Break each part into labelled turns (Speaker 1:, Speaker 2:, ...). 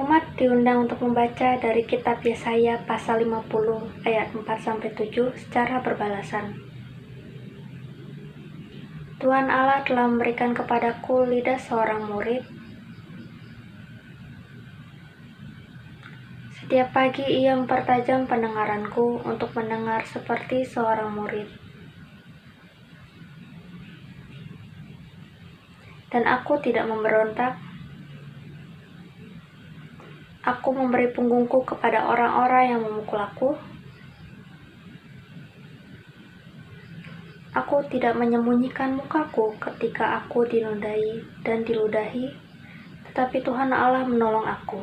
Speaker 1: Umat diundang untuk membaca dari kitab Yesaya pasal 50 ayat 4-7 secara berbalasan. Tuhan Allah telah memberikan kepadaku lidah seorang murid. Setiap pagi ia mempertajam pendengaranku untuk mendengar seperti seorang murid. Dan aku tidak memberontak. Aku memberi punggungku kepada orang-orang yang memukul aku. Aku tidak menyembunyikan mukaku ketika aku dinodai dan diludahi, tetapi Tuhan Allah menolong aku.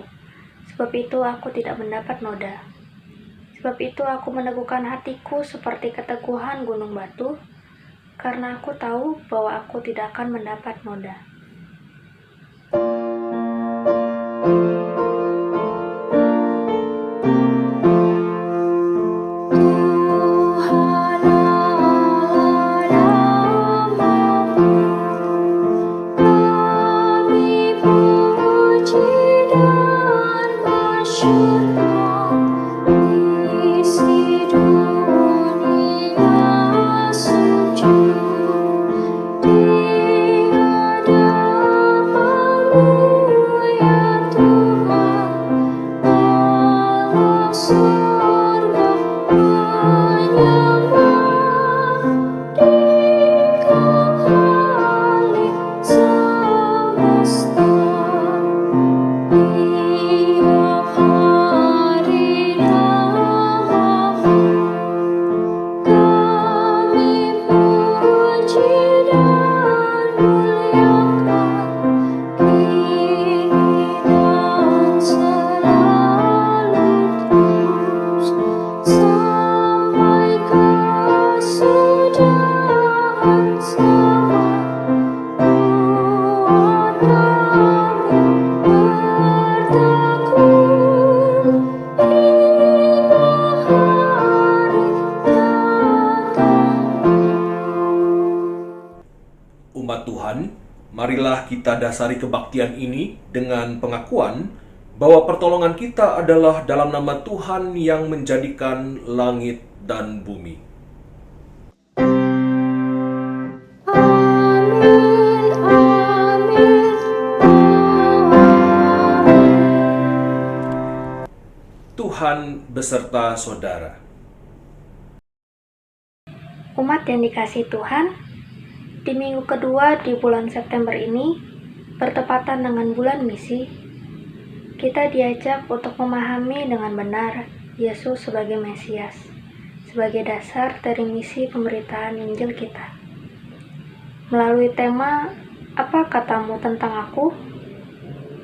Speaker 1: Sebab itu aku tidak mendapat noda. Sebab itu aku meneguhkan hatiku seperti keteguhan gunung batu, karena aku tahu bahwa aku tidak akan mendapat noda.
Speaker 2: Umat Tuhan, marilah kita dasari kebaktian ini dengan pengakuan bahwa pertolongan kita adalah dalam nama Tuhan yang menjadikan langit dan bumi. Tuhan beserta saudara.
Speaker 1: Umat yang dikasihi Tuhan, di minggu kedua di bulan September ini, bertepatan dengan bulan misi, kita diajak untuk memahami dengan benar Yesus sebagai Mesias, sebagai dasar dari misi pemberitaan Injil kita. Melalui tema, "Apa katamu tentang aku?"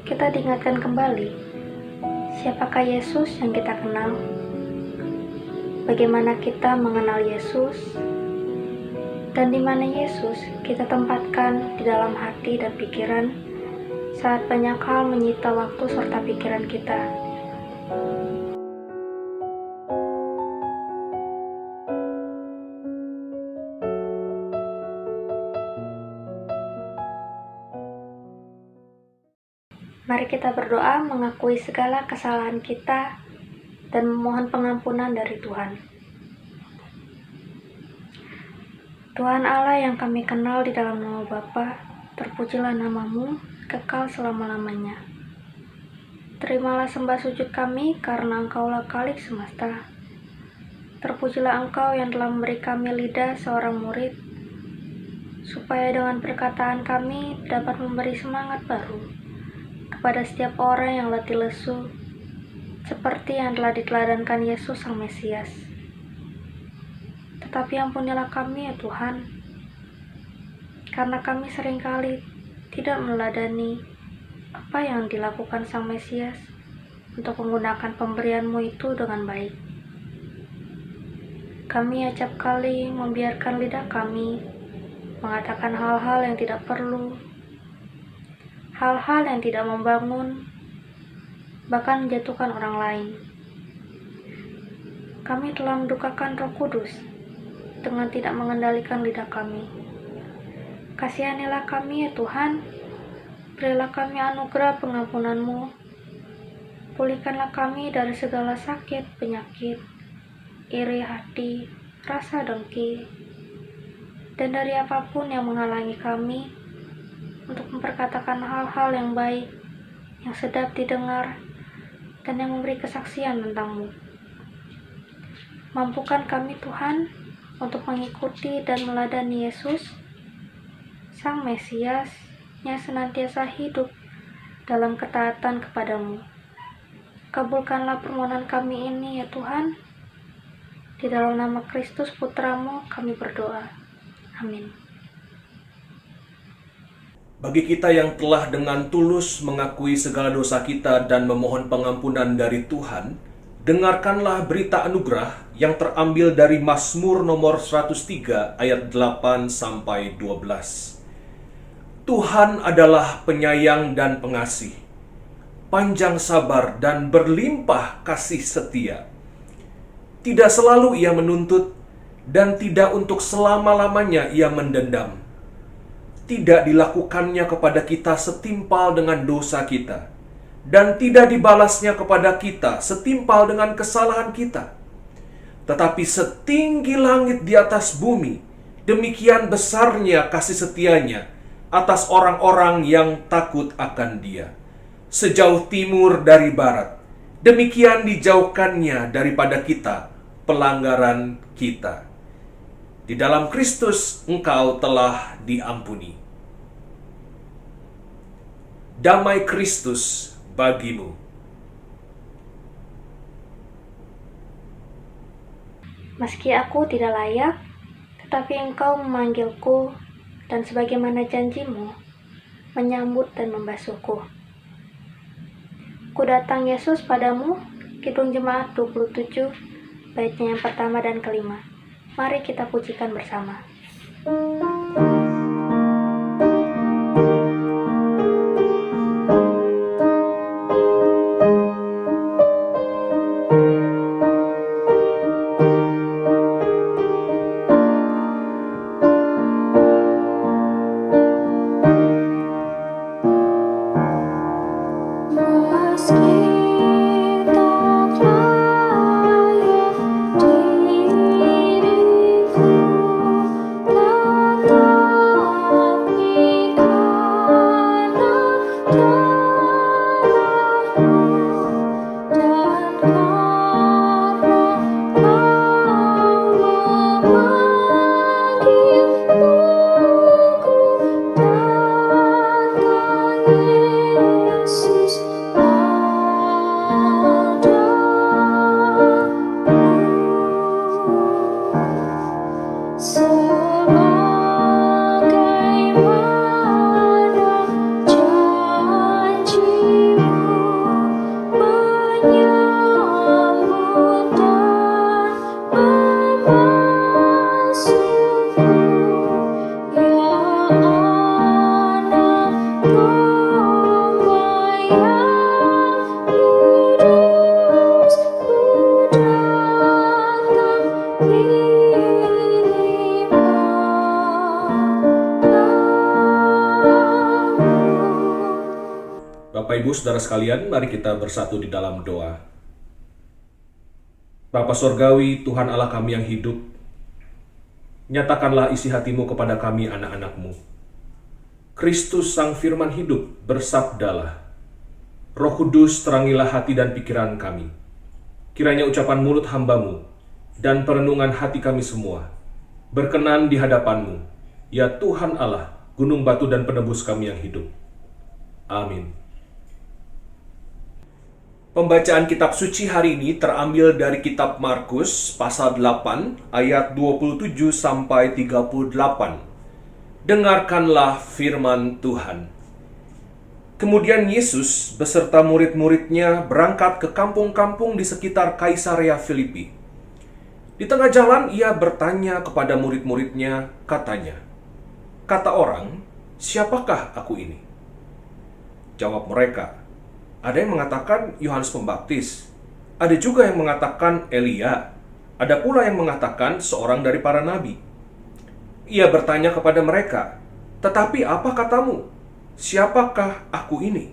Speaker 1: kita diingatkan kembali, siapakah Yesus yang kita kenal? Bagaimana kita mengenal Yesus? Dan di mana Yesus kita tempatkan di dalam hati dan pikiran saat banyak hal menyita waktu serta pikiran kita. Mari kita berdoa mengakui segala kesalahan kita dan memohon pengampunan dari Tuhan. Tuhan Allah yang kami kenal di dalam nama Bapa, terpujilah namamu, kekal selama-lamanya. Terimalah sembah sujud kami karena Engkaulah Khalik semesta. Terpujilah Engkau yang telah memberi kami lidah seorang murid, supaya dengan perkataan kami dapat memberi semangat baru kepada setiap orang yang letih lesu, seperti yang telah diteladankan Yesus Sang Mesias. Tetapi ampunilah kami ya Tuhan, karena kami seringkali tidak meneladani apa yang dilakukan Sang Mesias untuk menggunakan pemberian-Mu itu dengan baik. Kami acap kali membiarkan lidah kami mengatakan hal-hal yang tidak perlu, hal-hal yang tidak membangun, bahkan menjatuhkan orang lain. Kami telah mendukakan Roh Kudus dengan tidak mengendalikan lidah kami. Kasihanilah kami ya Tuhan, berilah kami anugerah pengampunan-Mu, Pulihkanlah kami dari segala sakit, penyakit, iri hati, rasa dengki, dan dari apapun yang menghalangi kami untuk memperkatakan hal-hal yang baik, yang sedap didengar, dan yang memberi kesaksian tentang-Mu. Mampukan kami Tuhan untuk mengikuti dan meladani Yesus, Sang Mesias, yang senantiasa hidup dalam ketaatan kepada-Mu. Kabulkanlah permohonan kami ini ya Tuhan. Di dalam nama Kristus Putra-Mu kami berdoa. Amin.
Speaker 2: Bagi kita yang telah dengan tulus mengakui segala dosa kita dan memohon pengampunan dari Tuhan, dengarkanlah berita anugerah yang terambil dari Mazmur nomor 103 ayat 8-12. Tuhan adalah penyayang dan pengasih, panjang sabar dan berlimpah kasih setia. Tidak selalu ia menuntut, dan tidak untuk selama-lamanya ia mendendam. Tidak dilakukannya kepada kita setimpal dengan dosa kita, dan tidak dibalasnya kepada kita setimpal dengan kesalahan kita. Tetapi setinggi langit di atas bumi, demikian besarnya kasih setianya atas orang-orang yang takut akan Dia. Sejauh timur dari barat, demikian dijauhkannya daripada kita pelanggaran kita. Di dalam Kristus engkau telah diampuni. Damai Kristus bagimu.
Speaker 1: Meski aku tidak layak, tetapi Engkau memanggilku, dan sebagaimana janji-Mu, menyambut dan membasuhku. Ku datang Yesus padamu, Kidung Jemaat 27, baitnya yang pertama dan kelima. Mari kita pujikan bersama.
Speaker 2: Bapak Ibu Saudara sekalian, mari kita bersatu di dalam doa. Bapa Sorgawi, Tuhan Allah kami yang hidup, nyatakanlah isi hati-Mu kepada kami anak-anak-Mu. Kristus Sang Firman hidup, bersabdalah. Roh Kudus, terangilah hati dan pikiran kami. Kiranya ucapan mulut hamba-Mu dan perenungan hati kami semua berkenan di hadapan-Mu, ya Tuhan Allah, gunung batu dan penebus kami yang hidup. Amin. Pembacaan kitab suci hari ini terambil dari kitab Markus pasal 8 ayat 27 sampai 38. Dengarkanlah firman Tuhan. Kemudian Yesus beserta murid-muridnya berangkat ke kampung-kampung di sekitar Kaisarea Filipi. Di tengah jalan ia bertanya kepada murid-muridnya, katanya, "Kata orang, siapakah aku ini?" Jawab mereka, "Ada yang mengatakan Yohanes Pembaptis, ada juga yang mengatakan Elia, ada pula yang mengatakan seorang dari para nabi." Ia bertanya kepada mereka, "Tetapi apa katamu? Siapakah aku ini?"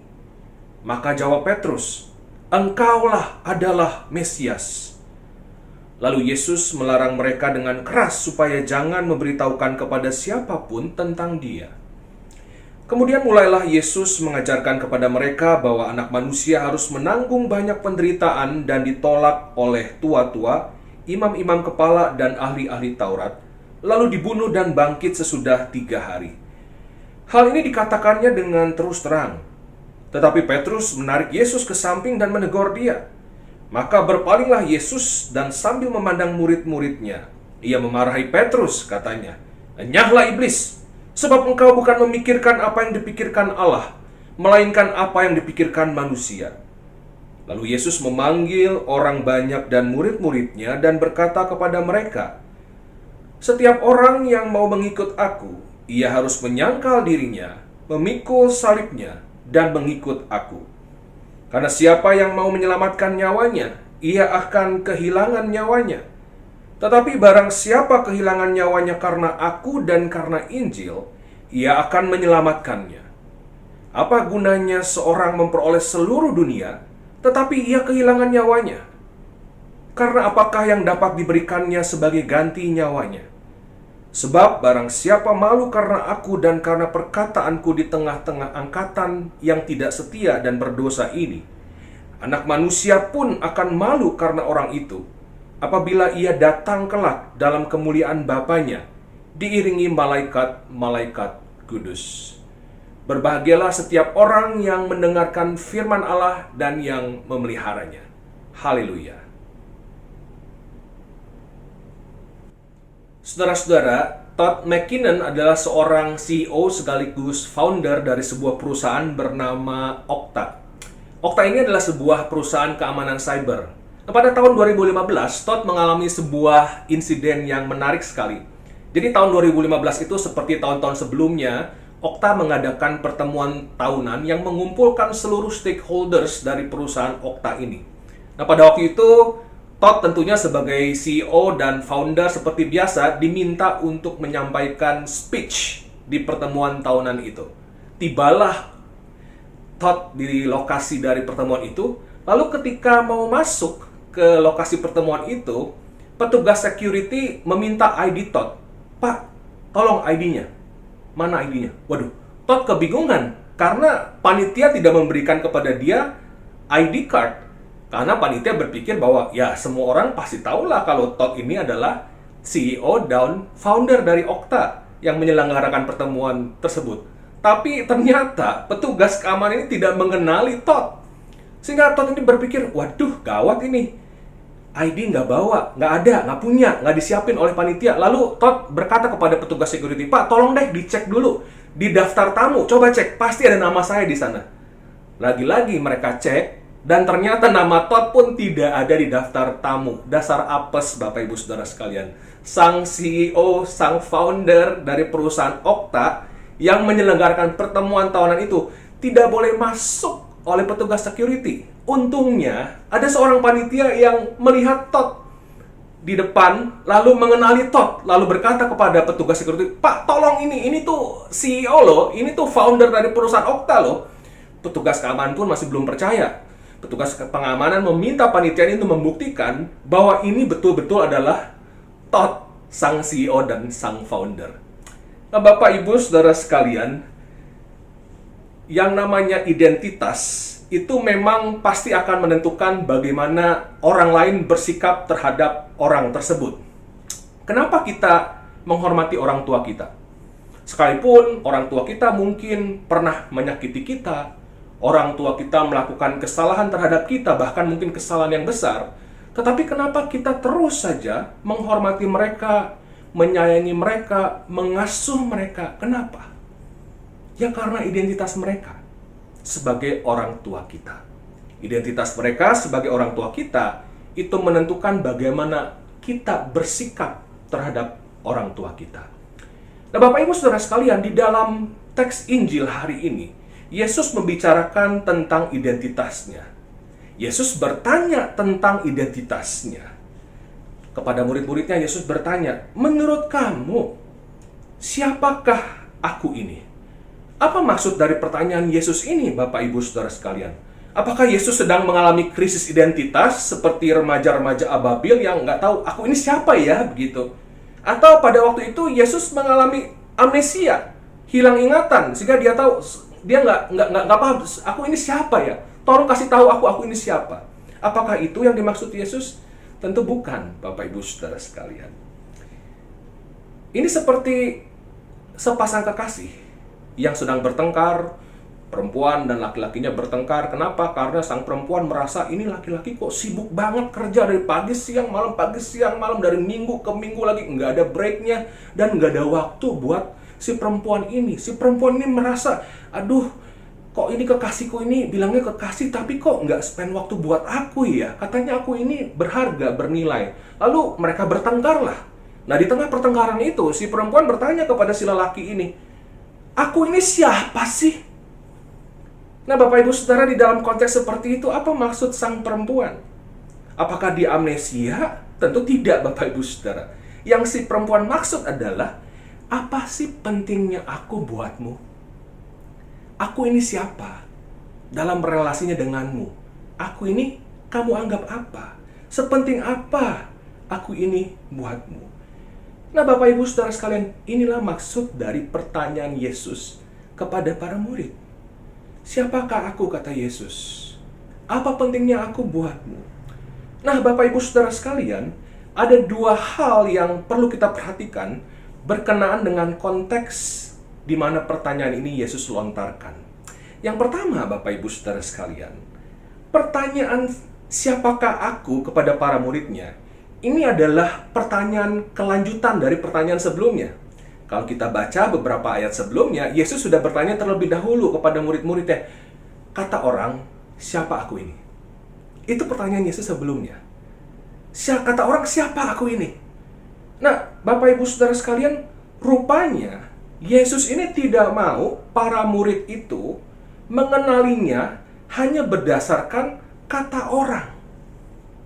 Speaker 2: Maka jawab Petrus, "Engkaulah adalah Mesias." Lalu Yesus melarang mereka dengan keras supaya jangan memberitahukan kepada siapapun tentang Dia. Kemudian mulailah Yesus mengajarkan kepada mereka bahwa Anak Manusia harus menanggung banyak penderitaan dan ditolak oleh tua-tua, imam-imam kepala, dan ahli-ahli Taurat, lalu dibunuh dan bangkit sesudah 3 hari. Hal ini dikatakannya dengan terus terang. Tetapi Petrus menarik Yesus ke samping dan menegur dia. Maka berpalinglah Yesus dan sambil memandang murid-muridnya, ia memarahi Petrus, katanya, "Enyahlah iblis, sebab engkau bukan memikirkan apa yang dipikirkan Allah, melainkan apa yang dipikirkan manusia." Lalu Yesus memanggil orang banyak dan murid-muridnya dan berkata kepada mereka, "Setiap orang yang mau mengikut aku, ia harus menyangkal dirinya, memikul salibnya, dan mengikut aku. Karena siapa yang mau menyelamatkan nyawanya, ia akan kehilangan nyawanya. Tetapi barang siapa kehilangan nyawanya karena aku dan karena Injil, ia akan menyelamatkannya. Apa gunanya seorang memperoleh seluruh dunia, tetapi ia kehilangan nyawanya? Karena apakah yang dapat diberikannya sebagai ganti nyawanya? Sebab barang siapa malu karena aku dan karena perkataanku di tengah-tengah angkatan yang tidak setia dan berdosa ini, Anak Manusia pun akan malu karena orang itu, apabila ia datang kelak dalam kemuliaan Bapanya, diiringi malaikat-malaikat kudus. Berbahagialah setiap orang yang mendengarkan firman Allah dan yang memeliharanya." Haleluya. Saudara-saudara, Todd McKinnon adalah seorang CEO sekaligus founder dari sebuah perusahaan bernama Okta. Okta ini adalah sebuah perusahaan keamanan cyber. Nah, pada tahun 2015, Todd mengalami sebuah insiden yang menarik sekali. Jadi tahun 2015 itu seperti tahun-tahun sebelumnya, Okta mengadakan pertemuan tahunan yang mengumpulkan seluruh stakeholders dari perusahaan Okta ini. Nah, pada waktu itu, Todd tentunya sebagai CEO dan founder seperti biasa diminta untuk menyampaikan speech di pertemuan tahunan itu. Tibalah Todd di lokasi dari pertemuan itu, lalu ketika mau masuk ke lokasi pertemuan itu, petugas security meminta ID Todd. "Pak, tolong ID-nya." "Mana ID-nya?" Waduh, Todd kebingungan karena panitia tidak memberikan kepada dia ID card. Karena panitia berpikir bahwa ya semua orang pasti tahulah kalau Todd ini adalah CEO dan founder dari Okta yang menyelenggarakan pertemuan tersebut. Tapi ternyata petugas keamanan ini tidak mengenali Todd. Sehingga Todd ini berpikir, waduh gawat ini. ID nggak bawa, nggak ada, nggak punya, nggak disiapin oleh panitia. Lalu Todd berkata kepada petugas security, "Pak, tolong deh dicek dulu di daftar tamu. Coba cek, pasti ada nama saya di sana." Lagi-lagi mereka cek, dan ternyata nama Todd pun tidak ada di daftar tamu. Dasar apes, Bapak Ibu Saudara sekalian. Sang CEO, sang founder dari perusahaan Okta yang menyelenggarakan pertemuan tahunan itu tidak boleh masuk oleh petugas security. Untungnya ada seorang panitia yang melihat Todd di depan, lalu mengenali Todd, lalu berkata kepada petugas security, "Pak, tolong ini tuh CEO loh, ini tuh founder dari perusahaan Okta loh." Petugas keamanan pun masih belum percaya. Petugas pengamanan meminta panitia ini untuk membuktikan bahwa ini betul-betul adalah Todd, sang CEO dan sang founder. Nah, Bapak Ibu Saudara sekalian, yang namanya identitas itu memang pasti akan menentukan bagaimana orang lain bersikap terhadap orang tersebut. Kenapa kita menghormati orang tua kita? Sekalipun orang tua kita mungkin pernah menyakiti kita, orang tua kita melakukan kesalahan terhadap kita, bahkan mungkin kesalahan yang besar. Tetapi kenapa kita terus saja menghormati mereka, menyayangi mereka, mengasuh mereka? Kenapa? Ya karena identitas mereka sebagai orang tua kita. Identitas mereka sebagai orang tua kita itu menentukan bagaimana kita bersikap terhadap orang tua kita. Nah, Bapak Ibu Saudara sekalian, di dalam teks Injil hari ini, Yesus membicarakan tentang identitasnya. Yesus bertanya tentang identitasnya. Kepada murid-muridnya, Yesus bertanya, "Menurut kamu, siapakah aku ini?" Apa maksud dari pertanyaan Yesus ini, Bapak Ibu Saudara sekalian? Apakah Yesus sedang mengalami krisis identitas seperti remaja-remaja Ababil yang nggak tahu aku ini siapa ya begitu? Atau pada waktu itu Yesus mengalami amnesia, hilang ingatan sehingga dia tahu dia nggak paham aku ini siapa ya? Tolong kasih tahu aku ini siapa? Apakah itu yang dimaksud Yesus? Tentu bukan, Bapak Ibu Saudara sekalian. Ini seperti sepasang kekasih yang sedang bertengkar. Perempuan dan laki-lakinya bertengkar. Kenapa? Karena sang perempuan merasa ini laki-laki kok sibuk banget kerja dari pagi siang malam, dari minggu ke minggu lagi, nggak ada breaknya dan nggak ada waktu buat si perempuan ini. Si perempuan ini merasa, aduh, kok ini kekasihku ini bilangnya kekasih tapi kok nggak spend waktu buat aku ya? Katanya aku ini berharga, bernilai. Lalu mereka bertengkar lah. Nah, di tengah pertengkaran itu si perempuan bertanya kepada si lelaki ini, aku ini siapa sih? Nah, Bapak Ibu Saudara, di dalam konteks seperti itu, apa maksud sang perempuan? Apakah dia amnesia? Tentu tidak, Bapak Ibu Saudara. Yang si perempuan maksud adalah, apa sih pentingnya aku buatmu? Aku ini siapa? Dalam relasinya denganmu. Aku ini kamu anggap apa? Sepenting apa aku ini buatmu? Nah, Bapak Ibu Saudara sekalian, inilah maksud dari pertanyaan Yesus kepada para murid. Siapakah aku, kata Yesus? Apa pentingnya aku buatmu? Nah, Bapak Ibu Saudara sekalian, ada dua hal yang perlu kita perhatikan berkenaan dengan konteks di mana pertanyaan ini Yesus lontarkan. Yang pertama, Bapak Ibu Saudara sekalian, pertanyaan siapakah aku kepada para muridnya, ini adalah pertanyaan kelanjutan dari pertanyaan sebelumnya. Kalau kita baca beberapa ayat sebelumnya, Yesus sudah bertanya terlebih dahulu kepada murid-muridnya, kata orang, siapa aku ini? Itu pertanyaan Yesus sebelumnya. Kata orang, siapa aku ini? Nah, Bapak Ibu Saudara sekalian, rupanya Yesus ini tidak mau para murid itu mengenalinya hanya berdasarkan kata orang.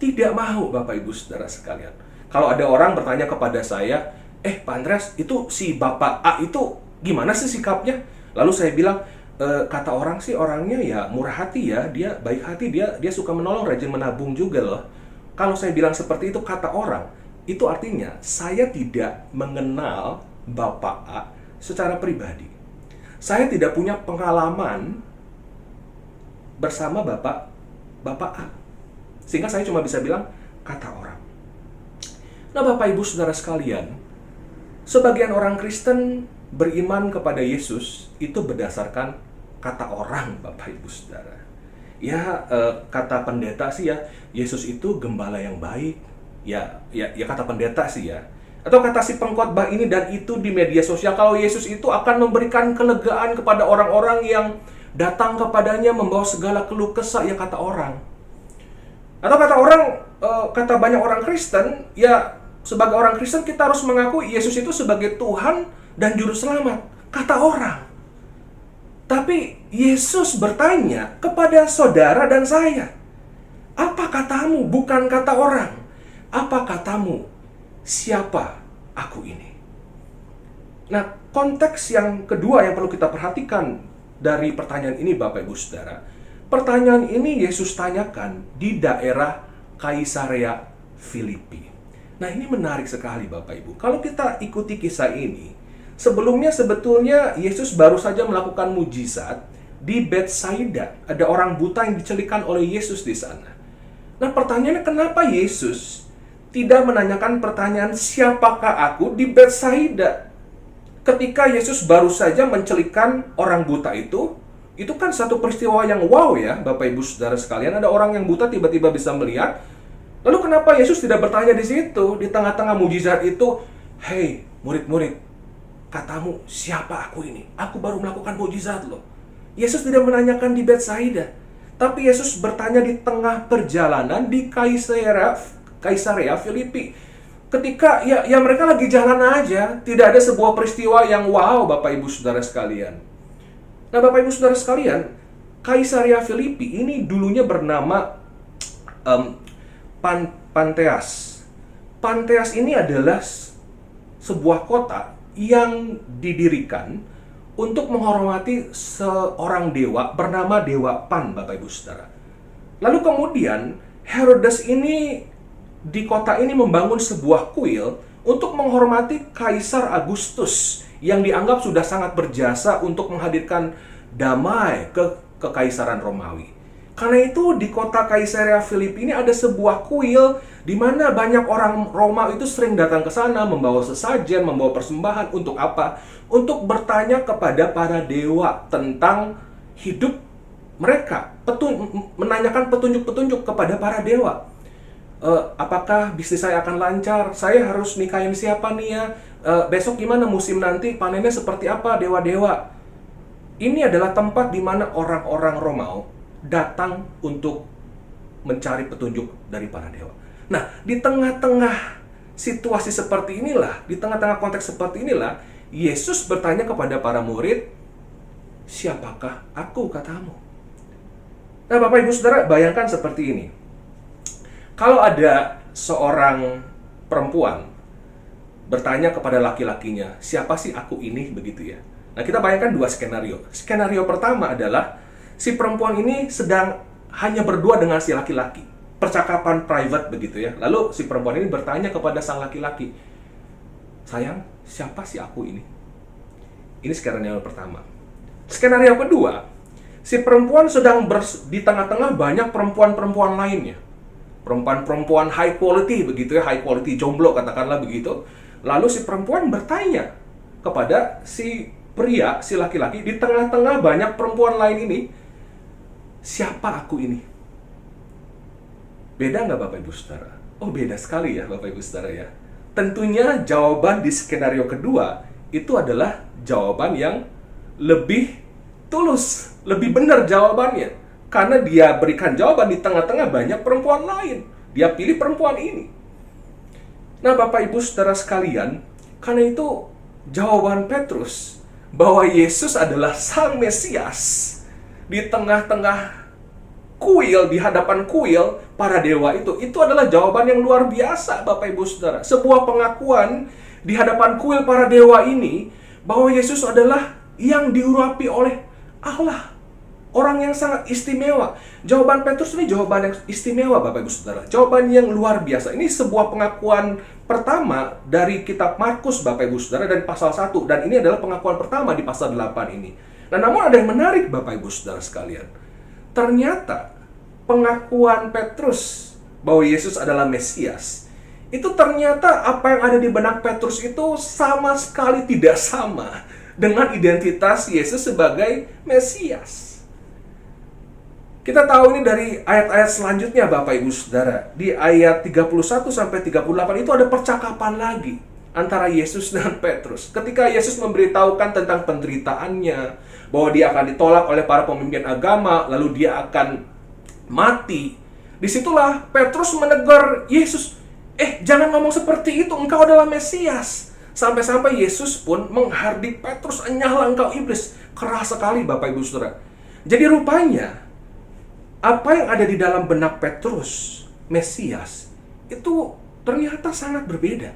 Speaker 2: Tidak mau, Bapak Ibu Saudara sekalian. Kalau ada orang bertanya kepada saya, Pak Andreas, itu si Bapak A itu gimana sih sikapnya? Lalu saya bilang, kata orang sih orangnya ya murah hati ya, dia baik hati, dia suka menolong, rajin menabung juga loh. Kalau saya bilang seperti itu kata orang, itu artinya saya tidak mengenal Bapak A secara pribadi. Saya tidak punya pengalaman bersama Bapak A. Sehingga saya cuma bisa bilang kata orang. Nah, Bapak Ibu Saudara sekalian, sebagian orang Kristen beriman kepada Yesus itu berdasarkan kata orang, Bapak Ibu Saudara. Ya, kata pendeta sih ya, Yesus itu gembala yang baik. Ya kata pendeta sih ya. Atau kata si pengkhotbah ini dan itu di media sosial, kalau Yesus itu akan memberikan kelegaan kepada orang-orang yang datang kepadanya membawa segala keluh kesah, ya kata orang. Atau kata orang, kata banyak orang Kristen, ya sebagai orang Kristen kita harus mengakui Yesus itu sebagai Tuhan dan Juru Selamat, kata orang. Tapi Yesus bertanya kepada saudara dan saya, apa katamu? Bukan kata orang. Apa katamu? Siapa aku ini? Nah, konteks yang kedua yang perlu kita perhatikan dari pertanyaan ini, Bapak Ibu Saudara. Pertanyaan ini Yesus tanyakan di daerah Kaisarea Filipi. Nah, ini menarik sekali Bapak Ibu. Kalau kita ikuti kisah ini, sebelumnya sebetulnya Yesus baru saja melakukan mujizat di Betsaida. Ada orang buta yang dicelupkan oleh Yesus di sana. Nah, pertanyaannya kenapa Yesus tidak menanyakan pertanyaan siapakah aku di Betsaida? Ketika Yesus baru saja mencelupkan orang buta itu kan satu peristiwa yang wow ya, Bapak Ibu Saudara sekalian. Ada orang yang buta tiba-tiba bisa melihat. Lalu kenapa Yesus tidak bertanya di situ, di tengah-tengah mujizat itu, hei murid-murid, katamu siapa aku ini? Aku baru melakukan mujizat loh. Yesus tidak menanyakan di Betsaida, tapi Yesus bertanya di tengah perjalanan di Kaisarea Filipi. Ketika ya mereka lagi jalan aja, tidak ada sebuah peristiwa yang wow, Bapak Ibu Saudara sekalian. Nah, Bapak Ibu Saudara sekalian, Kaisarea Filipi ini dulunya bernama Panteas. Panteas ini adalah sebuah kota yang didirikan untuk menghormati seorang dewa bernama Dewa Pan, Bapak Ibu Saudara. Lalu kemudian Herodes ini di kota ini membangun sebuah kuil untuk menghormati Kaisar Agustus yang dianggap sudah sangat berjasa untuk menghadirkan damai ke Kekaisaran Romawi. Karena itu di kota Kaisarea Filipi ini ada sebuah kuil di mana banyak orang Roma itu sering datang ke sana membawa sesajen, membawa persembahan. Untuk apa? Untuk bertanya kepada para dewa tentang hidup mereka, menanyakan petunjuk-petunjuk kepada para dewa. Apakah bisnis saya akan lancar? Saya harus nikahin siapa nih ya? Besok gimana musim nanti? Panennya seperti apa dewa-dewa? Ini adalah tempat di mana orang-orang Romawi datang untuk mencari petunjuk dari para dewa. Nah, di tengah-tengah situasi seperti inilah, di tengah-tengah konteks seperti inilah, Yesus bertanya kepada para murid, "Siapakah aku katamu?" Nah, Bapak Ibu Saudara, bayangkan seperti ini. Kalau ada seorang perempuan bertanya kepada laki-lakinya, "Siapa sih aku ini?" begitu ya. Nah, kita bayangkan dua skenario. Skenario pertama adalah si perempuan ini sedang hanya berdua dengan si laki-laki. Percakapan private begitu ya. Lalu si perempuan ini bertanya kepada sang laki-laki, "Sayang, siapa sih aku ini?" Ini skenario pertama. Skenario kedua, si perempuan sedang di tengah-tengah banyak perempuan-perempuan lainnya. Perempuan-perempuan high quality begitu ya, high quality jomblo katakanlah begitu. Lalu si perempuan bertanya kepada si pria, si laki-laki, di tengah-tengah banyak perempuan lain ini, "Siapa aku ini?" Beda nggak Bapak Ibu Saudara? Oh, beda sekali ya Bapak Ibu Saudara ya. Tentunya jawaban di skenario kedua itu adalah jawaban yang lebih tulus, lebih benar jawabannya. Karena dia berikan jawaban di tengah-tengah banyak perempuan lain. Dia pilih perempuan ini. Nah, Bapak Ibu Saudara sekalian, karena itu jawaban Petrus bahwa Yesus adalah Sang Mesias di tengah-tengah kuil, di hadapan kuil para dewa itu adalah jawaban yang luar biasa Bapak Ibu Saudara. Sebuah pengakuan di hadapan kuil para dewa ini bahwa Yesus adalah yang diurapi oleh Allah, orang yang sangat istimewa. Jawaban Petrus ini jawaban yang istimewa Bapak Ibu Saudara, jawaban yang luar biasa. Ini sebuah pengakuan pertama dari kitab Markus Bapak Ibu Saudara dari pasal 1, dan ini adalah pengakuan pertama di pasal 8 ini. Nah, namun ada yang menarik Bapak Ibu Saudara sekalian. Ternyata pengakuan Petrus bahwa Yesus adalah Mesias, itu ternyata apa yang ada di benak Petrus itu sama sekali tidak sama dengan identitas Yesus sebagai Mesias. Kita tahu ini dari ayat-ayat selanjutnya Bapak Ibu Saudara. Di ayat 31 sampai 38 itu ada percakapan lagi antara Yesus dan Petrus. Ketika Yesus memberitahukan tentang penderitaannya, bahwa dia akan ditolak oleh para pemimpin agama, lalu dia akan mati. Disitulah Petrus menegur Yesus, jangan ngomong seperti itu, engkau adalah Mesias. Sampai-sampai Yesus pun menghardik Petrus, "Enyahlah engkau iblis." Keras sekali Bapak Ibu Saudara. Jadi rupanya apa yang ada di dalam benak Petrus, Mesias, itu ternyata sangat berbeda.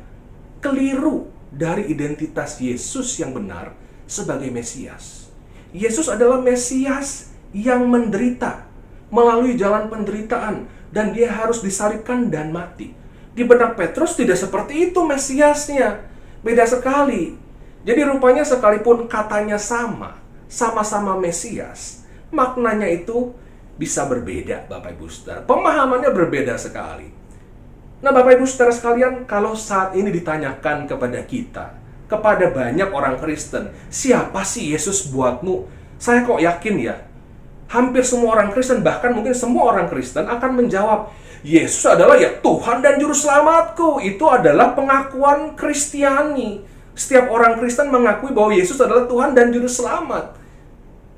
Speaker 2: Keliru dari identitas Yesus yang benar sebagai Mesias. Yesus adalah Mesias yang menderita, melalui jalan penderitaan, dan dia harus disalibkan dan mati. Di benak Petrus tidak seperti itu Mesiasnya. Beda sekali. Jadi rupanya sekalipun katanya sama-sama Mesias, maknanya itu bisa berbeda Bapak Ibu Saudara. Pemahamannya berbeda sekali. Nah Bapak Ibu Saudara sekalian, kalau saat ini ditanyakan kepada kita, kepada banyak orang Kristen, siapa sih Yesus buatmu? Saya kok yakin ya, hampir semua orang Kristen, bahkan mungkin semua orang Kristen akan menjawab, Yesus adalah ya Tuhan dan Juru Selamatku. Itu adalah pengakuan Kristiani. Setiap orang Kristen mengakui bahwa Yesus adalah Tuhan dan Juru Selamat.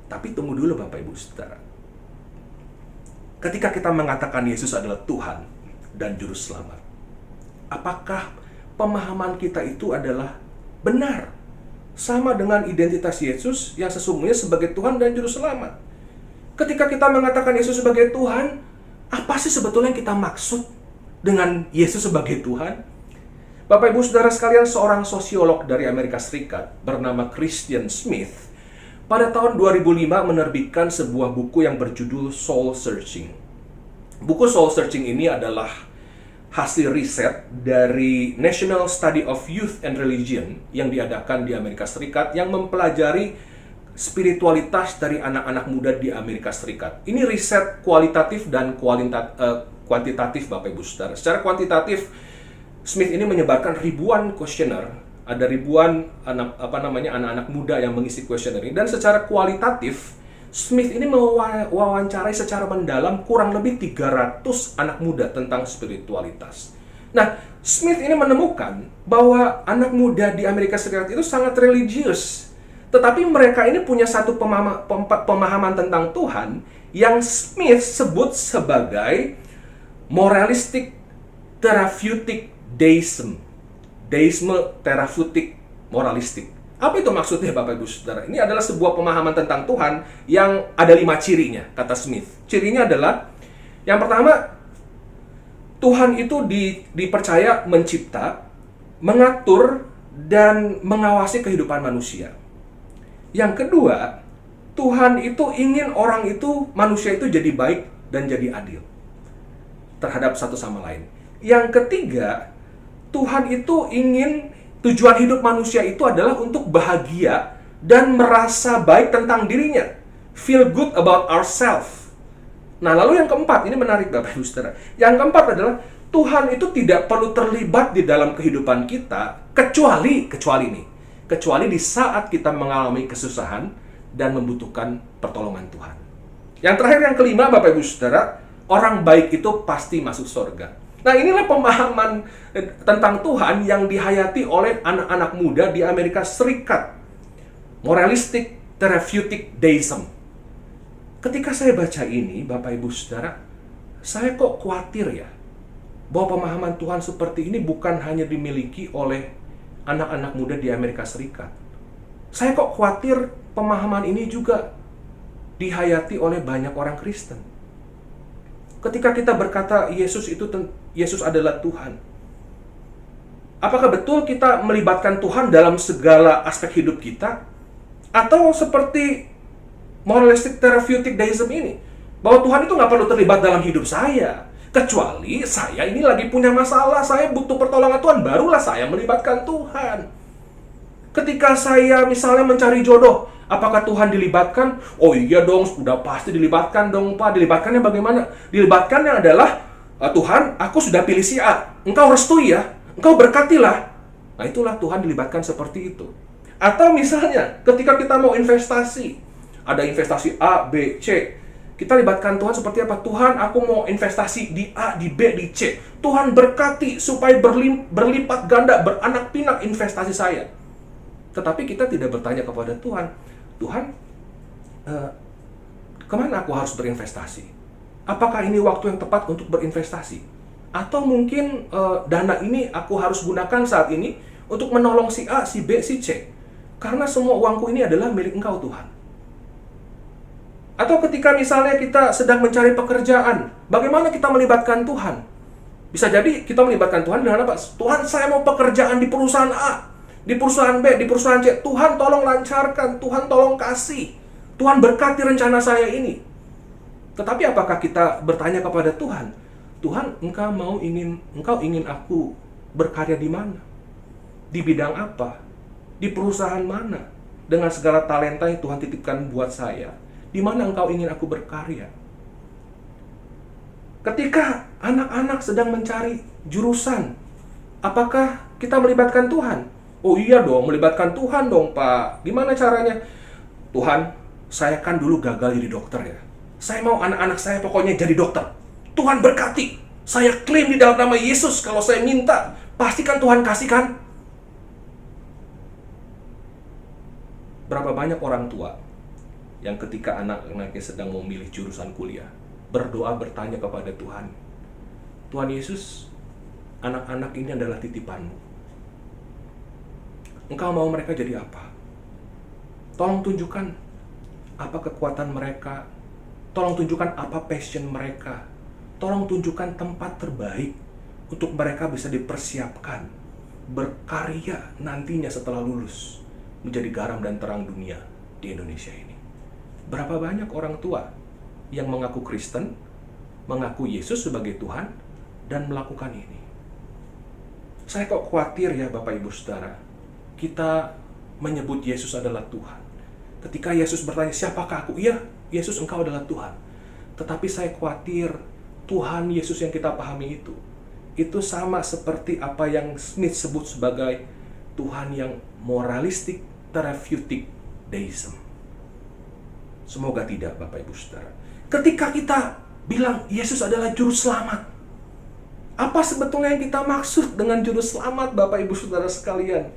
Speaker 2: Tapi tunggu dulu Bapak Ibu Saudara. Ketika kita mengatakan Yesus adalah Tuhan dan Juru Selamat, apakah pemahaman kita itu adalah benar? Sama dengan identitas Yesus yang sesungguhnya sebagai Tuhan dan Juru Selamat. Ketika kita mengatakan Yesus sebagai Tuhan, apa sih sebetulnya yang kita maksud dengan Yesus sebagai Tuhan? Bapak Ibu Saudara sekalian, seorang sosiolog dari Amerika Serikat bernama Christian Smith pada tahun 2005 menerbitkan sebuah buku yang berjudul Soul Searching. Buku Soul Searching ini adalah hasil riset dari National Study of Youth and Religion yang diadakan di Amerika Serikat yang mempelajari spiritualitas dari anak-anak muda di Amerika Serikat. Ini riset kualitatif dan kuantitatif, Bapak Ibu Saudara. Secara kuantitatif, Smith ini menyebarkan ribuan kuesioner, ada ribuan anak-anak muda yang mengisi kuesioner ini, dan secara kualitatif Smith ini mewawancarai secara mendalam kurang lebih 300 anak muda tentang spiritualitas. Nah, Smith ini menemukan bahwa anak muda di Amerika Serikat itu sangat religius. Tetapi mereka ini punya satu pemahaman tentang Tuhan yang Smith sebut sebagai moralistic therapeutic deism. Deisme therapeutic moralistik. Apa itu maksudnya, Bapak Ibu Saudara? Ini adalah sebuah pemahaman tentang Tuhan yang ada 5 cirinya, kata Smith. Cirinya adalah, yang pertama, Tuhan itu dipercaya mencipta, mengatur, dan mengawasi kehidupan manusia. Yang kedua, Tuhan itu ingin manusia itu jadi baik dan jadi adil terhadap satu sama lain. Yang ketiga, Tuhan itu tujuan hidup manusia itu adalah untuk bahagia dan merasa baik tentang dirinya. Feel good about ourselves. Nah, lalu yang keempat, ini menarik Bapak Ibu Saudara. Yang keempat adalah Tuhan itu tidak perlu terlibat di dalam kehidupan kita kecuali di saat kita mengalami kesusahan dan membutuhkan pertolongan Tuhan. Yang terakhir, yang kelima, Bapak Ibu Saudara, orang baik itu pasti masuk surga. Nah, inilah pemahaman tentang Tuhan yang dihayati oleh anak-anak muda di Amerika Serikat. Moralistic therapeutic deism. Ketika saya baca ini, Bapak Ibu Saudara, saya kok khawatir ya, bahwa pemahaman Tuhan seperti ini bukan hanya dimiliki oleh anak-anak muda di Amerika Serikat. Saya kok khawatir pemahaman ini juga dihayati oleh banyak orang Kristen. Ketika kita berkata Yesus adalah Tuhan, apakah betul kita melibatkan Tuhan dalam segala aspek hidup kita? Atau seperti moralistic therapeutic deism ini, bahwa Tuhan itu nggak perlu terlibat dalam hidup saya, kecuali saya ini lagi punya masalah, saya butuh pertolongan Tuhan, barulah saya melibatkan Tuhan. Ketika saya misalnya mencari jodoh, apakah Tuhan dilibatkan? Oh iya dong, sudah pasti dilibatkan dong Pak. Dilibatkannya bagaimana? Dilibatkannya adalah, Tuhan, aku sudah pilih si A, engkau restui ya, engkau berkatilah. Nah, itulah Tuhan dilibatkan seperti itu. Atau misalnya ketika kita mau investasi, ada investasi A, B, C, kita libatkan Tuhan seperti apa? Tuhan, aku mau investasi di A, di B, di C. Tuhan berkati supaya berlipat ganda, beranak pinak investasi saya. Tetapi kita tidak bertanya kepada Tuhan, kemana aku harus berinvestasi? Apakah ini waktu yang tepat untuk berinvestasi? Atau mungkin dana ini aku harus gunakan saat ini untuk menolong si A, si B, si C. Karena semua uangku ini adalah milik Engkau, Tuhan. Atau ketika misalnya kita sedang mencari pekerjaan, bagaimana kita melibatkan Tuhan? Bisa jadi kita melibatkan Tuhan dengan apa? Tuhan, saya mau pekerjaan di perusahaan A, di perusahaan B, di perusahaan C. Tuhan tolong lancarkan, Tuhan tolong kasih, Tuhan berkati rencana saya ini. Tetapi apakah kita bertanya kepada Tuhan, Tuhan, Engkau ingin aku berkarya di mana? Di bidang apa? Di perusahaan mana? Dengan segala talenta yang Tuhan titipkan buat saya, di mana Engkau ingin aku berkarya? Ketika anak-anak sedang mencari jurusan, apakah kita melibatkan Tuhan? Oh iya dong, melibatkan Tuhan dong Pak. Gimana caranya? Tuhan, saya kan dulu gagal jadi dokter ya. Saya mau anak-anak saya pokoknya jadi dokter. Tuhan berkati. Saya klaim di dalam nama Yesus, kalau saya minta, pastikan Tuhan kasihkan. Berapa banyak orang tua yang ketika anak-anaknya sedang memilih jurusan kuliah, berdoa bertanya kepada Tuhan, Tuhan Yesus, anak-anak ini adalah titipanmu. Engkau mau mereka jadi apa? Tolong tunjukkan apa kekuatan mereka. Tolong tunjukkan apa passion mereka. Tolong tunjukkan tempat terbaik untuk mereka bisa dipersiapkan berkarya nantinya setelah lulus menjadi garam dan terang dunia di Indonesia ini. Berapa banyak orang tua yang mengaku Kristen, mengaku Yesus sebagai Tuhan dan melakukan ini. Saya kok khawatir ya Bapak Ibu Saudara, kita menyebut Yesus adalah Tuhan. Ketika Yesus bertanya, siapakah aku? Iya, Yesus engkau adalah Tuhan. Tetapi saya khawatir Tuhan Yesus yang kita pahami itu sama seperti apa yang Smith sebut sebagai Tuhan yang moralistik, therapeutic deism. Semoga tidak Bapak Ibu Saudara. Ketika kita bilang Yesus adalah juru selamat, apa sebetulnya yang kita maksud dengan juru selamat Bapak Ibu Saudara sekalian?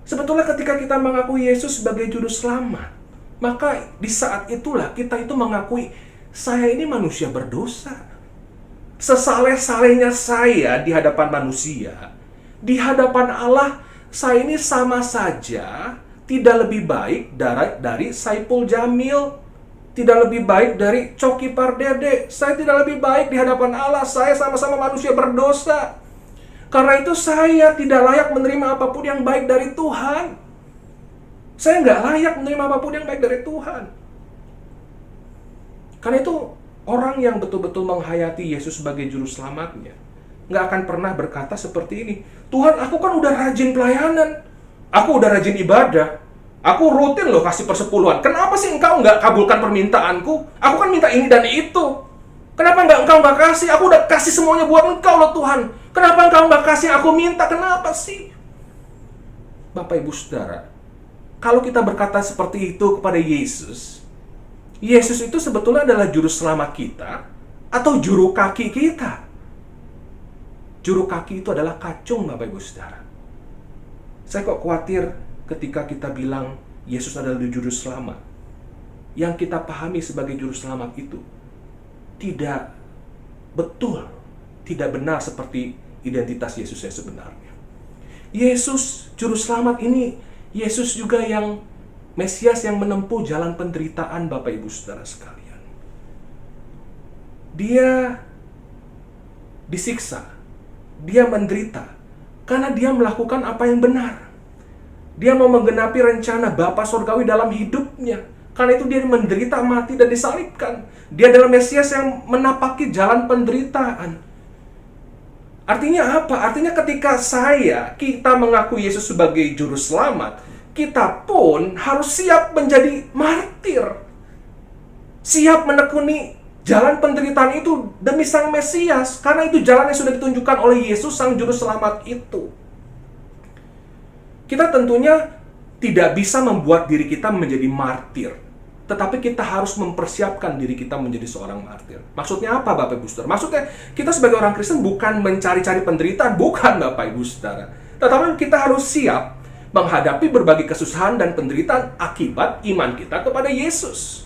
Speaker 2: Sebetulnya ketika kita mengakui Yesus sebagai juru selamat, maka di saat itulah kita itu mengakui saya ini manusia berdosa. Sesaleh-salehnya saya di hadapan manusia, di hadapan Allah saya ini sama saja tidak lebih baik dari Saipul Jamil, tidak lebih baik dari Coki Pardede. Saya tidak lebih baik di hadapan Allah. Saya sama-sama manusia berdosa. Karena itu saya tidak layak menerima apapun yang baik dari Tuhan. Saya nggak layak menerima apapun yang baik dari Tuhan. Karena itu orang yang betul-betul menghayati Yesus sebagai juru selamatnya nggak akan pernah berkata seperti ini, Tuhan, aku kan udah rajin pelayanan, aku udah rajin ibadah, aku rutin loh kasih persepuluhan. Kenapa sih engkau nggak kabulkan permintaanku? Aku kan minta ini dan itu. Kenapa engkau nggak kasih? Aku udah kasih semuanya buat engkau loh Tuhan. Kenapa engkau nggak kasih aku minta? Kenapa sih? Bapak Ibu Saudara, kalau kita berkata seperti itu kepada Yesus, Yesus itu sebetulnya adalah juru selamat kita atau juru kaki kita. Juru kaki itu adalah kacung Bapak Ibu Saudara. Saya kok khawatir ketika kita bilang Yesus adalah juru selamat. Yang kita pahami sebagai juru selamat itu tidak betul, tidak benar seperti identitas Yesus yang sebenarnya. Yesus juru selamat ini, Yesus juga yang Mesias yang menempuh jalan penderitaan Bapak Ibu Saudara sekalian. Dia disiksa, dia menderita karena dia melakukan apa yang benar. Dia mau menggenapi rencana Bapa Surgawi dalam hidupnya. Karena itu dia menderita, mati, dan disalibkan. Dia adalah Mesias yang menapaki jalan penderitaan. Artinya apa? Artinya ketika kita mengaku Yesus sebagai juru selamat, kita pun harus siap menjadi martir. Siap menekuni jalan penderitaan itu demi Sang Mesias. Karena itu jalan yang sudah ditunjukkan oleh Yesus, Sang Juru Selamat itu. Kita tentunya tidak bisa membuat diri kita menjadi martir. Tetapi kita harus mempersiapkan diri kita menjadi seorang martir. Maksudnya apa Bapak Ibu Saudara? Maksudnya kita sebagai orang Kristen bukan mencari-cari penderitaan. Bukan Bapak Ibu Saudara. Tetapi kita harus siap menghadapi berbagai kesusahan dan penderitaan akibat iman kita kepada Yesus.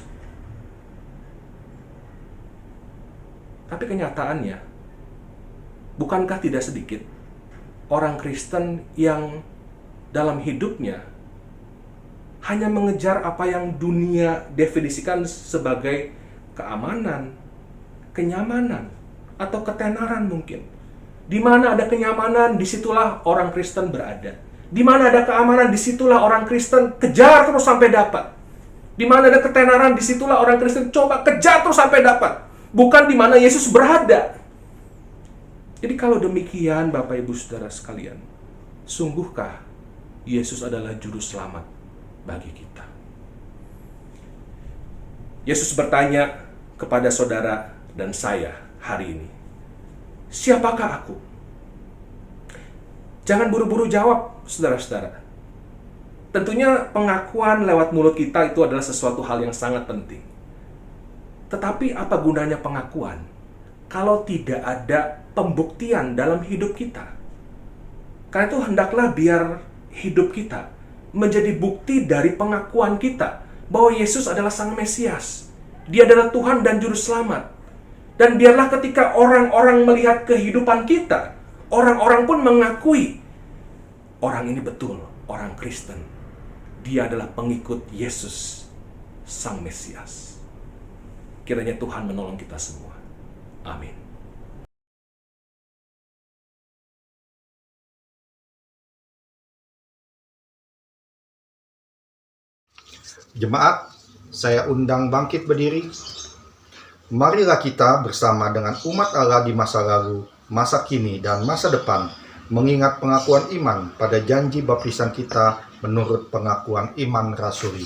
Speaker 2: Tapi kenyataannya, bukankah tidak sedikit orang Kristen yang dalam hidupnya hanya mengejar apa yang dunia definisikan sebagai keamanan, kenyamanan, atau ketenaran mungkin. Di mana ada kenyamanan, disitulah orang Kristen berada. Di mana ada keamanan, disitulah orang Kristen kejar terus sampai dapat. Di mana ada ketenaran, disitulah orang Kristen coba kejar terus sampai dapat. Bukan di mana Yesus berada. Jadi kalau demikian Bapak Ibu Saudara sekalian, sungguhkah Yesus adalah juru selamat bagi kita? Yesus bertanya kepada saudara dan saya hari ini, siapakah aku? Jangan buru-buru jawab, saudara-saudara. Tentunya pengakuan lewat mulut kita itu adalah sesuatu hal yang sangat penting. Tetapi apa gunanya pengakuan kalau tidak ada pembuktian dalam hidup kita? Karena itu hendaklah biar hidup kita menjadi bukti dari pengakuan kita bahwa Yesus adalah Sang Mesias. Dia adalah Tuhan dan Juru Selamat. Dan biarlah ketika orang-orang melihat kehidupan kita, orang-orang pun mengakui orang ini betul orang Kristen. Dia adalah pengikut Yesus, Sang Mesias. Kiranya Tuhan menolong kita semua. Amin.
Speaker 3: Jemaat, saya undang bangkit berdiri. Marilah kita bersama dengan umat Allah di masa lalu, masa kini, dan masa depan, mengingat pengakuan iman pada janji baptisan kita menurut pengakuan iman rasuli.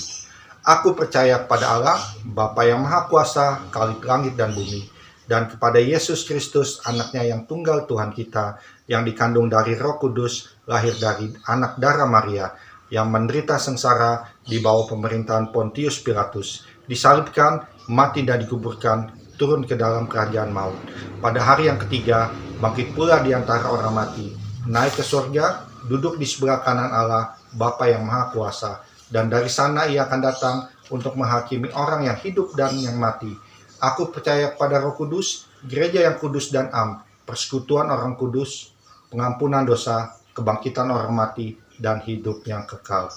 Speaker 3: Aku percaya kepada Allah, Bapa yang Maha Kuasa, Khalid langit dan bumi, dan kepada Yesus Kristus, anaknya yang tunggal Tuhan kita, yang dikandung dari Roh Kudus, lahir dari anak darah Maria, yang menderita sengsara di bawah pemerintahan Pontius Pilatus, disalibkan, mati dan dikuburkan, turun ke dalam kerajaan maut. Pada hari yang ketiga, bangkit pula di antara orang mati, naik ke surga, duduk di sebelah kanan Allah, Bapa yang Maha Kuasa, dan dari sana ia akan datang untuk menghakimi orang yang hidup dan yang mati. Aku percaya kepada Roh Kudus, gereja yang kudus dan am, persekutuan orang kudus, pengampunan dosa, kebangkitan orang mati, dan hidup yang kekal.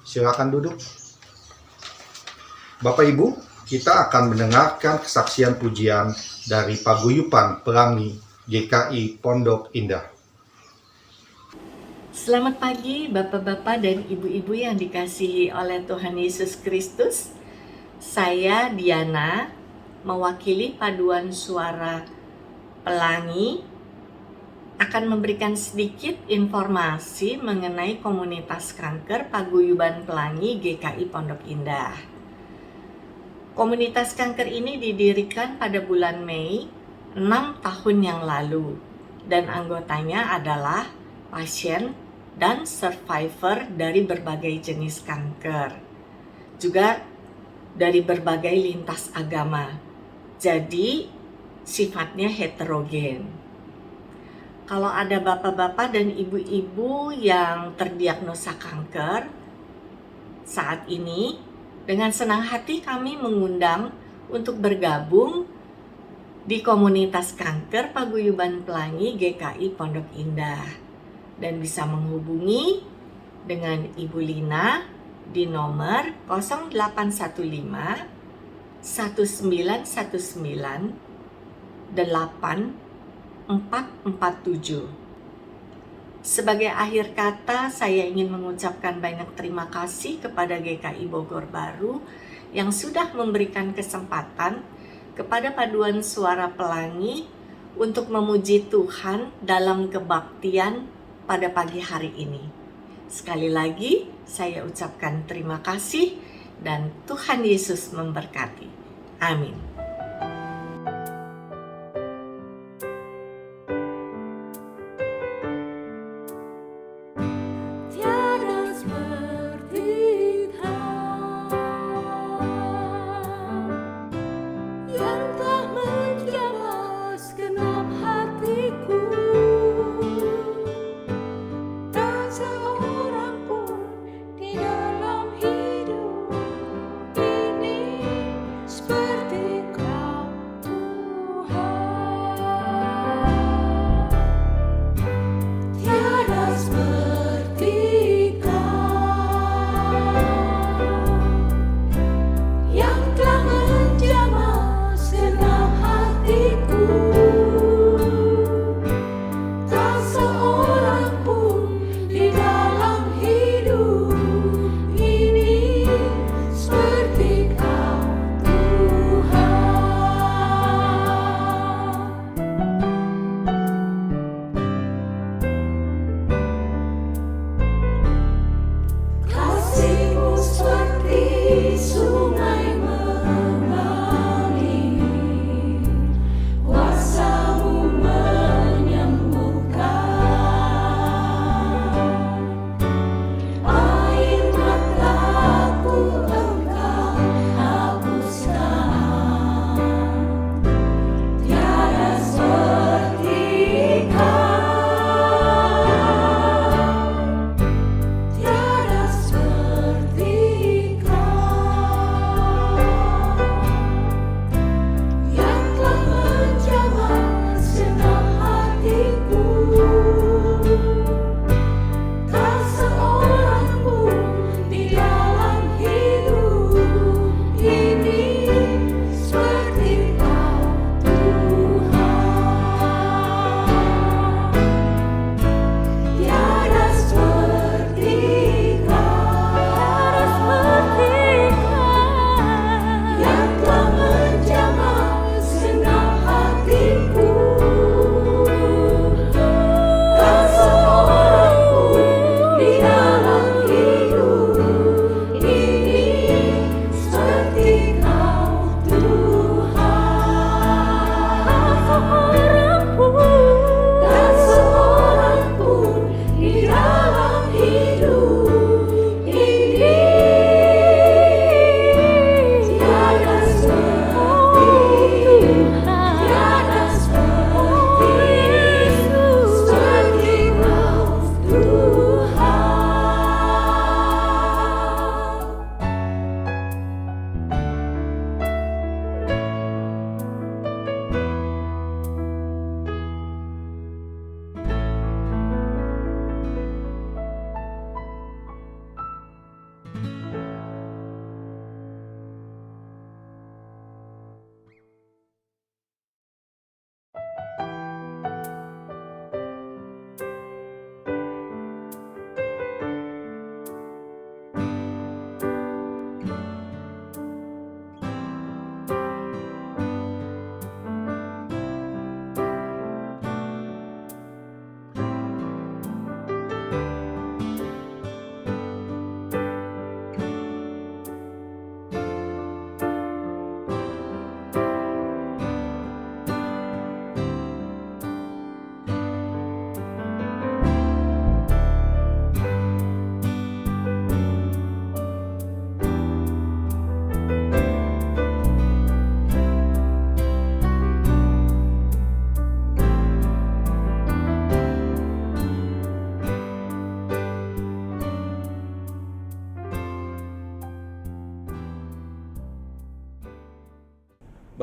Speaker 3: Silakan duduk. Bapak Ibu, kita akan mendengarkan kesaksian pujian dari Paguyuban Pelangi GKI Pondok Indah.
Speaker 4: Selamat pagi Bapak-Bapak dan Ibu-Ibu yang dikasihi oleh Tuhan Yesus Kristus. Saya Diana, mewakili Paduan Suara Pelangi, akan memberikan sedikit informasi mengenai komunitas kanker Paguyuban Pelangi GKI Pondok Indah. Komunitas kanker ini didirikan pada bulan Mei 6 tahun yang lalu, dan anggotanya adalah pasien dan survivor dari berbagai jenis kanker, juga dari berbagai lintas agama. Jadi sifatnya heterogen. Kalau ada bapak-bapak dan ibu-ibu yang terdiagnosa kanker saat ini, dengan senang hati kami mengundang untuk bergabung di komunitas kanker Paguyuban Pelangi GKI Pondok Indah, dan bisa menghubungi dengan Ibu Lina di nomor 0815 1919 8447. Sebagai akhir kata, saya ingin mengucapkan banyak terima kasih kepada GKI Bogor Baru yang sudah memberikan kesempatan kepada Paduan Suara Pelangi untuk memuji Tuhan dalam kebaktian pada pagi hari ini. Sekali lagi, saya ucapkan terima kasih dan Tuhan Yesus memberkati. Amin.
Speaker 5: Seperti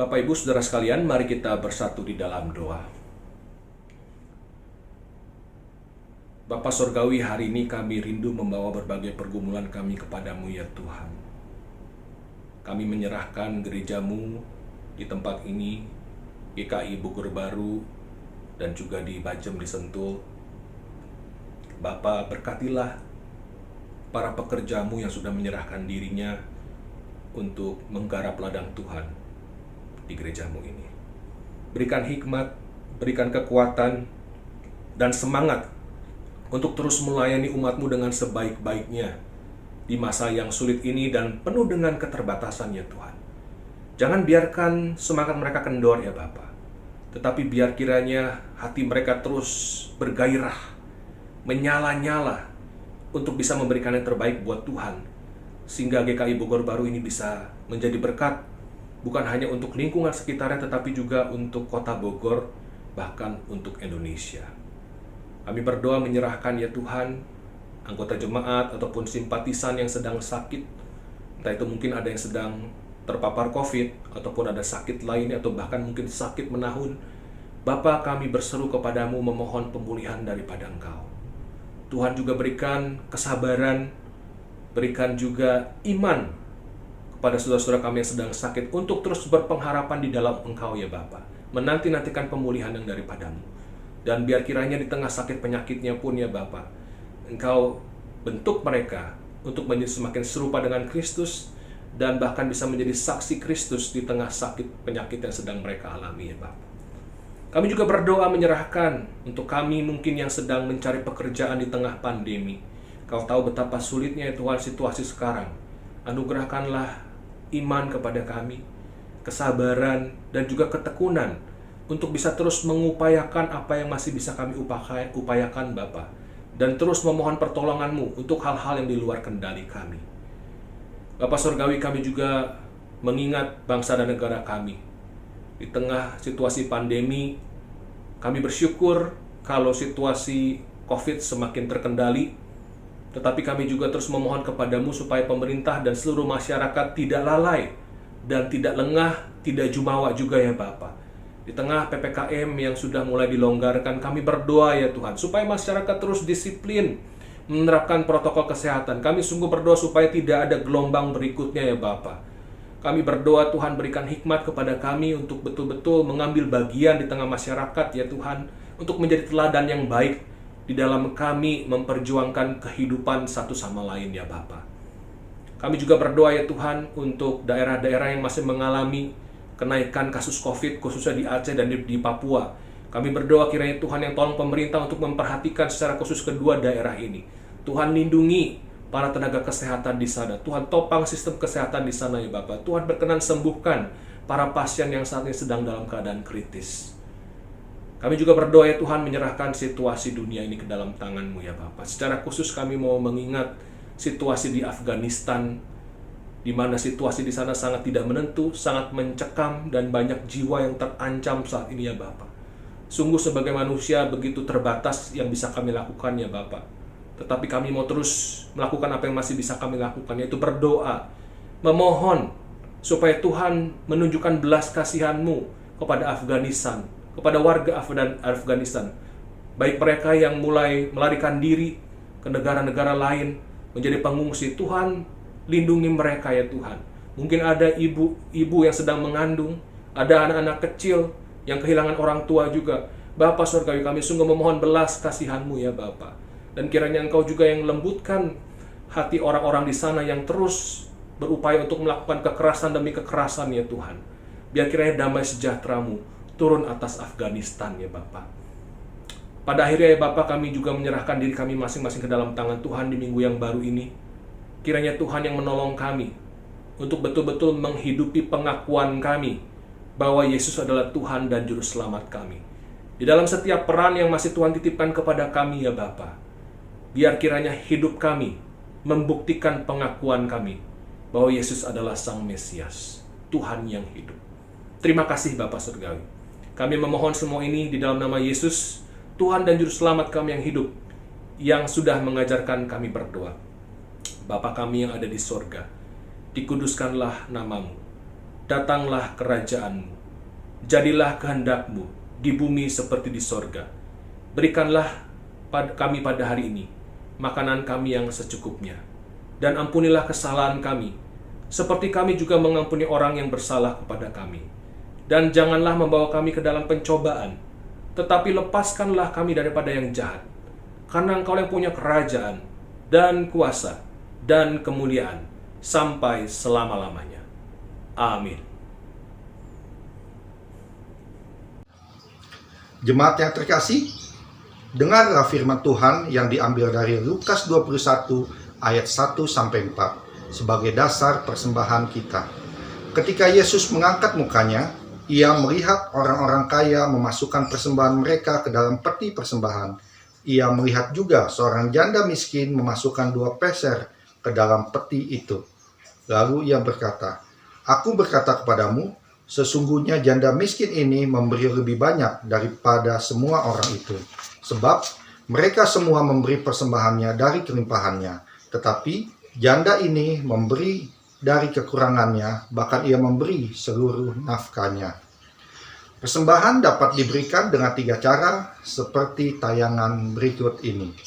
Speaker 2: Bapak Ibu Saudara sekalian, mari kita bersatu di dalam doa. Bapa Surgawi, hari ini kami rindu membawa berbagai pergumulan kami kepadamu ya Tuhan. Kami menyerahkan gerejamu di tempat ini, GKI Bogor Baru, dan juga di Bajem di Sentul. Bapa, berkatilah para pekerjamu yang sudah menyerahkan dirinya untuk menggarap ladang Tuhan di gerejamu ini. Berikan hikmat, berikan kekuatan, dan semangat untuk terus melayani umatmu dengan sebaik-baiknya di masa yang sulit ini dan penuh dengan keterbatasan ya Tuhan. Jangan biarkan semangat mereka kendor ya Bapa, tetapi biar kiranya hati mereka terus bergairah, menyala-nyala untuk bisa memberikan yang terbaik buat Tuhan, sehingga GKI Bogor Baru ini bisa menjadi berkat bukan hanya untuk lingkungan sekitarnya, tetapi juga untuk kota Bogor, bahkan untuk Indonesia. Kami berdoa menyerahkan ya Tuhan, anggota jemaat ataupun simpatisan yang sedang sakit, entah itu mungkin ada yang sedang terpapar COVID, ataupun ada sakit lainnya, atau bahkan mungkin sakit menahun. Bapa, kami berseru kepadamu memohon pemulihan daripada Engkau. Tuhan juga berikan kesabaran, berikan juga iman pada saudara-saudara kami yang sedang sakit untuk terus berpengharapan di dalam Engkau ya Bapa, menanti-nantikan pemulihan yang daripadamu. Dan biar kiranya di tengah sakit penyakitnya pun ya Bapa, Engkau bentuk mereka untuk menjadi semakin serupa dengan Kristus, dan bahkan bisa menjadi saksi Kristus di tengah sakit penyakit yang sedang mereka alami ya Bapa. Kami juga berdoa menyerahkan untuk kami mungkin yang sedang mencari pekerjaan di tengah pandemi. Kau tahu betapa sulitnya ya Tuhan situasi sekarang. Anugerahkanlah iman kepada kami, kesabaran, dan juga ketekunan untuk bisa terus mengupayakan apa yang masih bisa kami upayakan Bapa, dan terus memohon pertolongan-Mu untuk hal-hal yang di luar kendali kami. Bapa Surgawi, kami juga mengingat bangsa dan negara kami. Di tengah situasi pandemi, kami bersyukur kalau situasi COVID semakin terkendali, tetapi kami juga terus memohon kepadamu supaya pemerintah dan seluruh masyarakat tidak lalai dan tidak lengah, tidak jumawa juga ya Bapa. Di tengah PPKM yang sudah mulai dilonggarkan, kami berdoa ya Tuhan, supaya masyarakat terus disiplin menerapkan protokol kesehatan. Kami sungguh berdoa supaya tidak ada gelombang berikutnya ya Bapa. Kami berdoa Tuhan berikan hikmat kepada kami untuk betul-betul mengambil bagian di tengah masyarakat ya Tuhan, untuk menjadi teladan yang baik di dalam kami memperjuangkan kehidupan satu sama lain ya Bapa. Kami juga berdoa ya Tuhan untuk daerah-daerah yang masih mengalami kenaikan kasus COVID, khususnya di Aceh dan di Papua. Kami berdoa kiranya Tuhan yang tolong pemerintah untuk memperhatikan secara khusus kedua daerah ini. Tuhan lindungi para tenaga kesehatan di sana. Tuhan topang sistem kesehatan di sana ya Bapa. Tuhan berkenan sembuhkan para pasien yang saat ini sedang dalam keadaan kritis. Kami juga berdoa ya Tuhan menyerahkan situasi dunia ini ke dalam tangan-Mu ya Bapa. Secara khusus kami mau mengingat situasi di Afghanistan, di mana situasi di sana sangat tidak menentu, sangat mencekam, dan banyak jiwa yang terancam saat ini ya Bapa. Sungguh sebagai manusia begitu terbatas yang bisa kami lakukan ya Bapa. Tetapi kami mau terus melakukan apa yang masih bisa kami lakukan, yaitu berdoa, memohon supaya Tuhan menunjukkan belas kasihan-Mu kepada Afghanistan, kepada warga Afghanistan, baik mereka yang mulai melarikan diri ke negara-negara lain menjadi pengungsi. Tuhan lindungi mereka ya Tuhan. Mungkin ada ibu-ibu yang sedang mengandung, ada anak-anak kecil yang kehilangan orang tua juga. Bapa Surgawi, kami sungguh memohon belas kasihan-Mu ya Bapa, dan kiranya Engkau juga yang lembutkan hati orang-orang di sana yang terus berupaya untuk melakukan kekerasan demi kekerasan ya Tuhan. Biar kiranya damai sejahtera-Mu turun atas Afghanistan ya Bapa. Pada akhirnya ya Bapa, kami juga menyerahkan diri kami masing-masing ke dalam tangan Tuhan di minggu yang baru ini. Kiranya Tuhan yang menolong kami untuk betul-betul menghidupi pengakuan kami bahwa Yesus adalah Tuhan dan Juru Selamat kami. Di dalam setiap peran yang masih Tuhan titipkan kepada kami ya Bapa, biar kiranya hidup kami membuktikan pengakuan kami bahwa Yesus adalah Sang Mesias, Tuhan yang hidup. Terima kasih Bapa Surgawi. Kami memohon semua ini di dalam nama Yesus, Tuhan dan Juru Selamat kami yang hidup, yang sudah mengajarkan kami berdoa. Bapa kami yang ada di sorga, dikuduskanlah nama-Mu, datanglah kerajaan-Mu. Jadilah kehendak-Mu di bumi seperti di sorga. Berikanlah kami pada hari ini makanan kami yang secukupnya. Dan ampunilah kesalahan kami, seperti kami juga mengampuni orang yang bersalah kepada kami. Dan janganlah membawa kami ke dalam pencobaan, tetapi lepaskanlah kami daripada yang jahat. Karena Engkau yang punya kerajaan, dan kuasa, dan kemuliaan, sampai selama-lamanya. Amin.
Speaker 3: Jemaat yang terkasih, dengarlah firman Tuhan yang diambil dari Lukas 21 ayat 1-4 sebagai dasar persembahan kita. Ketika Yesus mengangkat mukanya, ia melihat orang-orang kaya memasukkan persembahan mereka ke dalam peti persembahan. Ia melihat juga seorang janda miskin memasukkan 2 peser ke dalam peti itu. Lalu ia berkata, "Aku berkata kepadamu, sesungguhnya janda miskin ini memberi lebih banyak daripada semua orang itu. Sebab mereka semua memberi persembahannya dari kelimpahannya. Tetapi janda ini memberi dari kekurangannya, bahkan ia memberi seluruh nafkahnya." Persembahan dapat diberikan dengan 3 cara seperti tayangan berikut ini.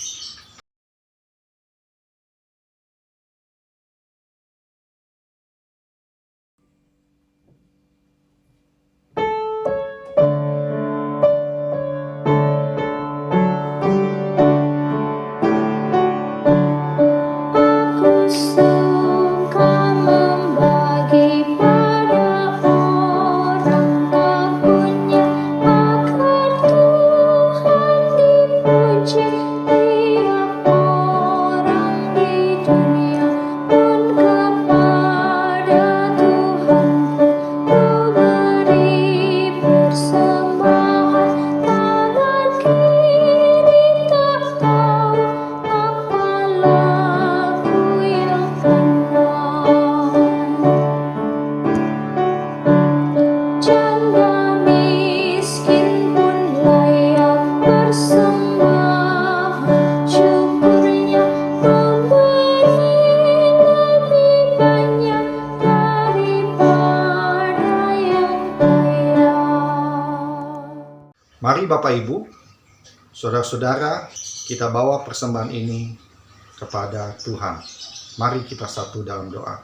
Speaker 3: Mari Bapak Ibu, saudara-saudara, kita bawa persembahan ini kepada Tuhan. Mari kita satu dalam doa.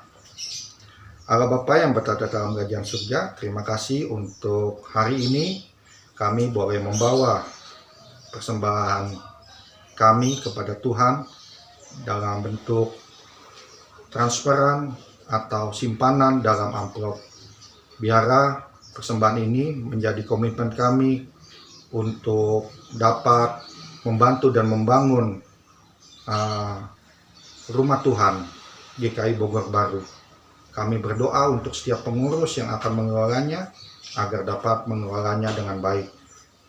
Speaker 3: Allah Bapa yang berada dalam kerajaan surga, terima kasih untuk hari ini kami boleh membawa persembahan kami kepada Tuhan dalam bentuk transferan atau simpanan dalam amplop. Biarlah persembahan ini menjadi komitmen kami untuk dapat membantu dan membangun rumah Tuhan GKI Bogor Baru. Kami berdoa untuk setiap pengurus yang akan mengelolanya agar dapat mengelolanya dengan baik.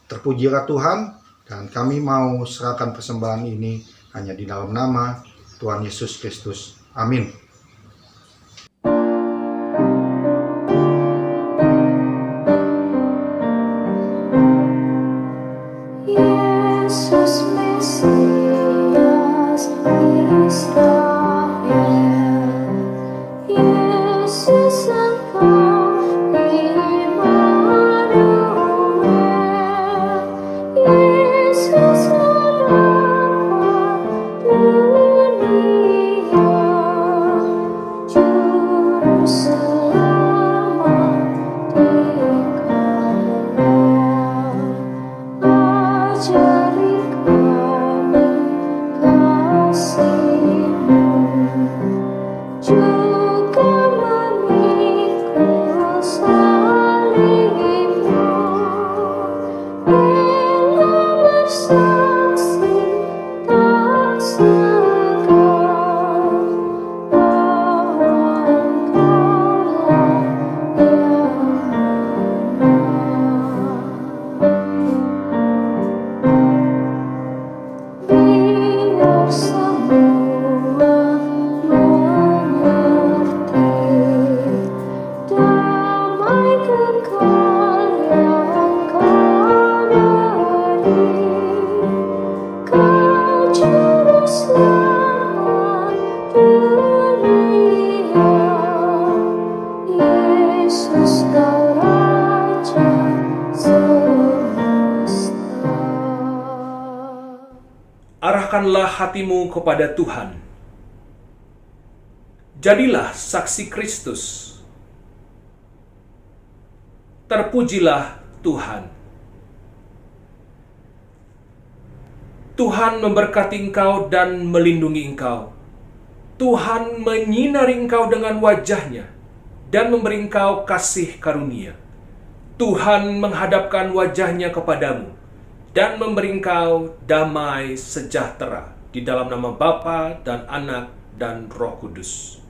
Speaker 3: Terpujilah Tuhan, dan kami mau serahkan persembahan ini hanya di dalam nama Tuhan Yesus Kristus. Amin.
Speaker 1: Yesus Mesias, Israel, Yesus Engkau Immanuel, Yesus harapan dunia.
Speaker 2: arahkanlah hatimu kepada Tuhan. Jadilah saksi Kristus. Terpujilah Tuhan. Tuhan memberkati engkau dan melindungi engkau. Tuhan menyinari engkau dengan wajah-Nya dan memberi engkau kasih karunia. Tuhan menghadapkan wajah-Nya kepadamu dan memberi engkau damai sejahtera, di dalam nama Bapa dan Anak dan Roh Kudus.